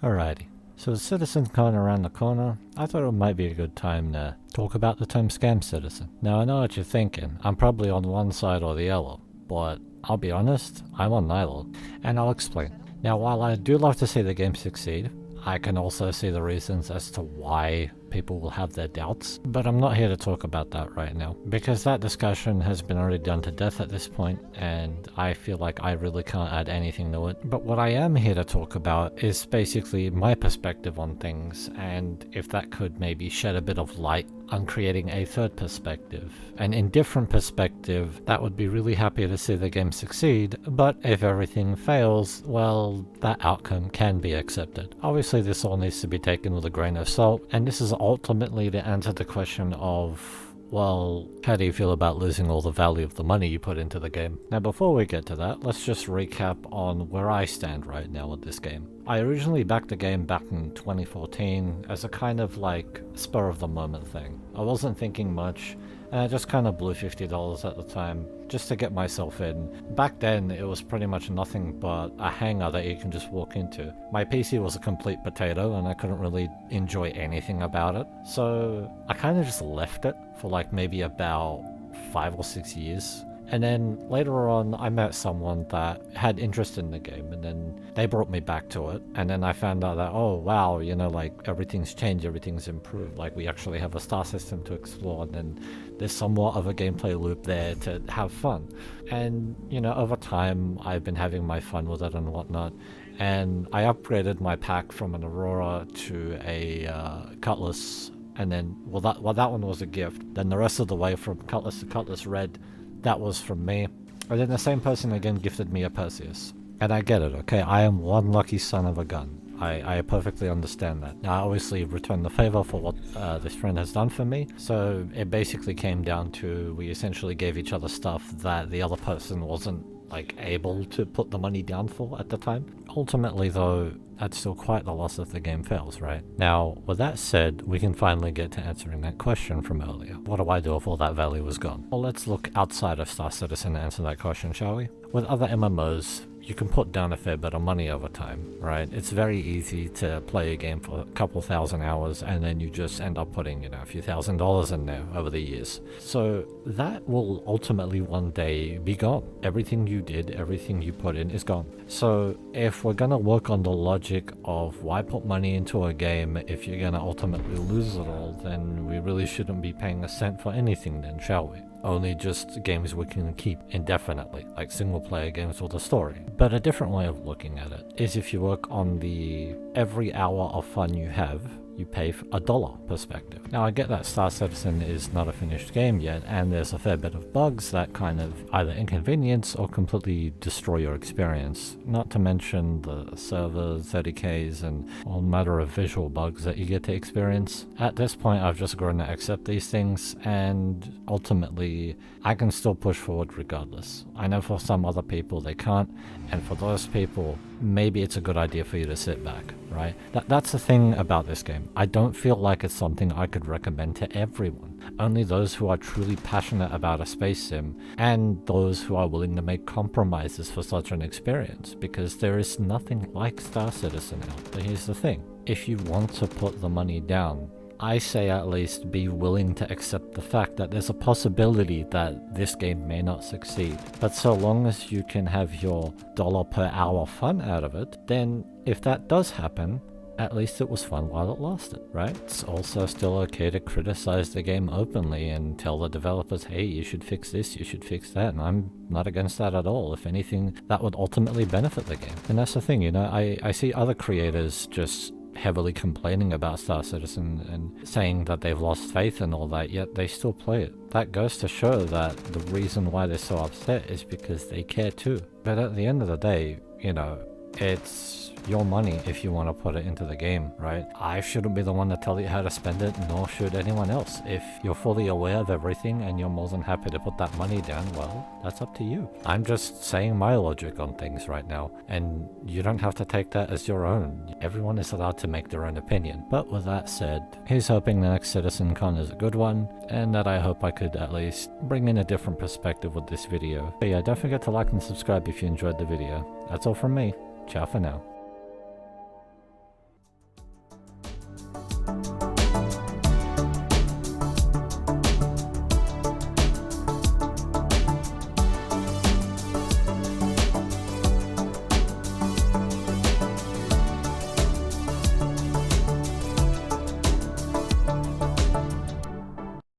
Alrighty, so with CitizenCon around the corner, I thought it might be a good time to talk about the term scam citizen. Now I know what you're thinking, I'm probably on one side or the other, but I'll be honest, I'm on neither, and I'll explain. Now while I do love to see the game succeed, I can also see the reasons as to why people will have their doubts, but I'm not here to talk about that right now, because that discussion has been already done to death at this point, and I feel like I really can't add anything to it. But what I am here to talk about is basically my perspective on things, and if that could maybe shed a bit of light on creating a third perspective, an indifferent perspective that would be really happy to see the game succeed, but if everything fails, well, that outcome can be accepted. Obviously this all needs to be taken with a grain of salt, and this is ultimately to answer the question of, well, how do you feel about losing all the value of the money you put into the game? Now before we get to that, let's just recap on where I stand right now with this game. I originally backed the game back in 2014 as a kind of like spur of the moment thing. I wasn't thinking much, and I just kind of blew $50 at the time just to get myself in. Back then it was pretty much nothing but a hangar that you can just walk into. My PC was a complete potato and I couldn't really enjoy anything about it, so I kind of just left it for like maybe about 5 or 6 years. And then later on I met someone that had interest in the game, and then they brought me back to it, and then I found out that, oh wow, you know, like everything's changed, everything's improved, like we actually have a star system to explore, and then there's somewhat of a gameplay loop there to have fun. And you know, over time I've been having my fun with it and whatnot, and I upgraded my pack from an Aurora to a Cutlass, and then well that one was a gift. Then the rest of the way from Cutlass to Cutlass Red, that was from me. And then the same person again gifted me a Perseus. And I get it, okay? I am one lucky son of a gun. I perfectly understand that. Now, I obviously returned the favor for what this friend has done for me. So it basically came down to, we essentially gave each other stuff that the other person wasn't like able to put the money down for at the time. Ultimately though, that's still quite the loss if the game fails, right? Now, with that said, we can finally get to answering that question from earlier. What do I do if all that value is gone? Well, let's look outside of Star Citizen to answer that question, shall we? With other MMOs, you can put down a fair bit of money over time, right? It's very easy to play a game for a couple thousand hours and then you just end up putting, you know, a few $1,000s in there over the years. So that will ultimately one day be gone. Everything you did, everything you put in is gone. So if we're gonna work on the logic of why put money into a game if you're gonna ultimately lose it all, then we really shouldn't be paying a cent for anything then, shall we? Only just games we can keep indefinitely, like single player games with a story. But a different way of looking at it is if you work on the every hour of fun you have, you pay a dollar perspective. Now I get that Star Citizen is not a finished game yet, and there's a fair bit of bugs that kind of either inconvenience or completely destroy your experience. Not to mention the server 30Ks and all matter of visual bugs that you get to experience. At this point I've just grown to accept these things, and ultimately I can still push forward regardless. I know for some other people they can't, and for those people maybe it's a good idea for you to sit back, right? That's the thing about this game. I don't feel like it's something I could recommend to everyone. Only those who are truly passionate about a space sim, and those who are willing to make compromises for such an experience, because there is nothing like Star Citizen out there. Here's the thing. If you want to put the money down, I say at least be willing to accept the fact that there's a possibility that this game may not succeed. But so long as you can have your dollar per hour fun out of it, then if that does happen, at least it was fun while it lasted, right? It's also still okay to criticize the game openly and tell the developers, hey, you should fix this, you should fix that, and I'm not against that at all. If anything, that would ultimately benefit the game. And that's the thing, you know, I see other creators just heavily complaining about Star Citizen and saying that they've lost faith and all that, yet they still play it. That goes to show that the reason why they're so upset is because they care too. But at the end of the day, you know, it's your money if you want to put it into the game, right? I shouldn't be the one to tell you how to spend it, nor should anyone else. If you're fully aware of everything and you're more than happy to put that money down, well, that's up to you. I'm just saying my logic on things right now, and you don't have to take that as your own. Everyone is allowed to make their own opinion. But with that said, here's hoping the next CitizenCon is a good one, and that I hope I could at least bring in a different perspective with this video. But yeah, don't forget to like and subscribe if you enjoyed the video. That's all from me. Ciao for now.